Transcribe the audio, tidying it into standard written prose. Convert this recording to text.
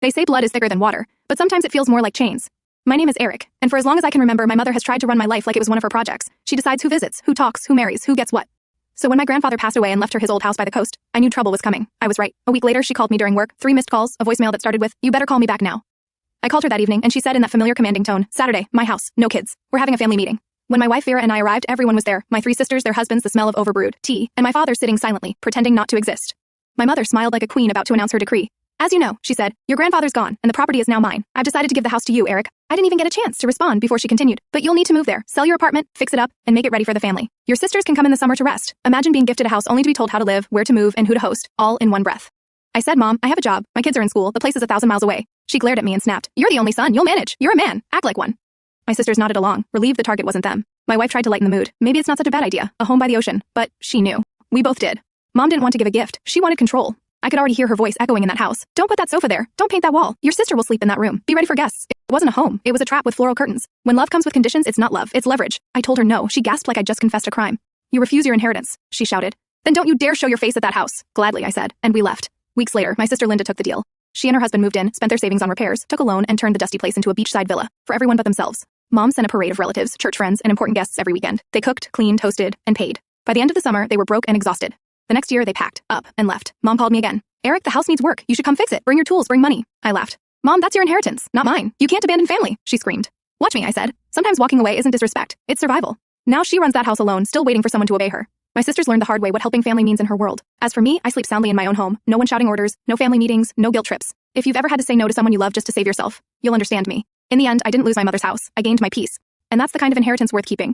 They say blood is thicker than water, but sometimes it feels more like chains. My name is Eric, and for as long as I can remember, my mother has tried to run my life like it was one of her projects. She decides who visits, who talks, who marries, who gets what. So when my grandfather passed away and left her his old house by the coast, I knew trouble was coming. I was right. A week later, she called me during work, 3 missed calls, a voicemail that started with, "You better call me back now." I called her that evening, and she said in that familiar commanding tone, "Saturday, my house, no kids. We're having a family meeting." When my wife Vera and I arrived, everyone was there, my 3 sisters, their husbands, the smell of overbrewed tea, and my father sitting silently, pretending not to exist. My mother smiled like a queen about to announce her decree. "As you know," she said, "your grandfather's gone, and the property is now mine. I've decided to give the house to you, Eric." I didn't even get a chance to respond before she continued. "But you'll need to move there, sell your apartment, fix it up, and make it ready for the family. Your sisters can come in the summer to rest. Imagine being gifted a house only to be told how to live, where to move, and who to host, all in one breath." I said, "Mom, I have a job. My kids are in school. The place is 1,000 miles away." She glared at me and snapped, "You're the only son. You'll manage. You're a man. Act like one." My sisters nodded along, relieved the target wasn't them. My wife tried to lighten the mood. Maybe it's not such a bad idea, a home by the ocean, but she knew. We both did. Mom didn't want to give a gift. She wanted control. I could already hear her voice echoing in that house. "Don't put that sofa there. Don't paint that wall. Your sister will sleep in that room. Be ready for guests." It wasn't a home. It was a trap with floral curtains. When love comes with conditions, it's not love. It's leverage. I told her no. She gasped like I'd just confessed a crime. "You refuse your inheritance," she shouted. "Then don't you dare show your face at that house." "Gladly," I said, and we left. Weeks later, my sister Linda took the deal. She and her husband moved in, spent their savings on repairs, took a loan, and turned the dusty place into a beachside villa for everyone but themselves. Mom sent a parade of relatives, church friends, and important guests every weekend. They cooked, cleaned, hosted, and paid. By the end of the summer, they were broke and exhausted. The next year, they packed up and left. Mom called me again. "Eric, the house needs work. You should come fix it. Bring your tools, bring money." I laughed. "Mom, that's your inheritance, not mine. You can't abandon family," she screamed. "Watch me," I said. "Sometimes walking away isn't disrespect. It's survival." Now she runs that house alone, still waiting for someone to obey her. My sisters learned the hard way what helping family means in her world. As for me, I sleep soundly in my own home. No one shouting orders, no family meetings, no guilt trips. If you've ever had to say no to someone you love just to save yourself, you'll understand me. In the end, I didn't lose my mother's house. I gained my peace. And that's the kind of inheritance worth keeping.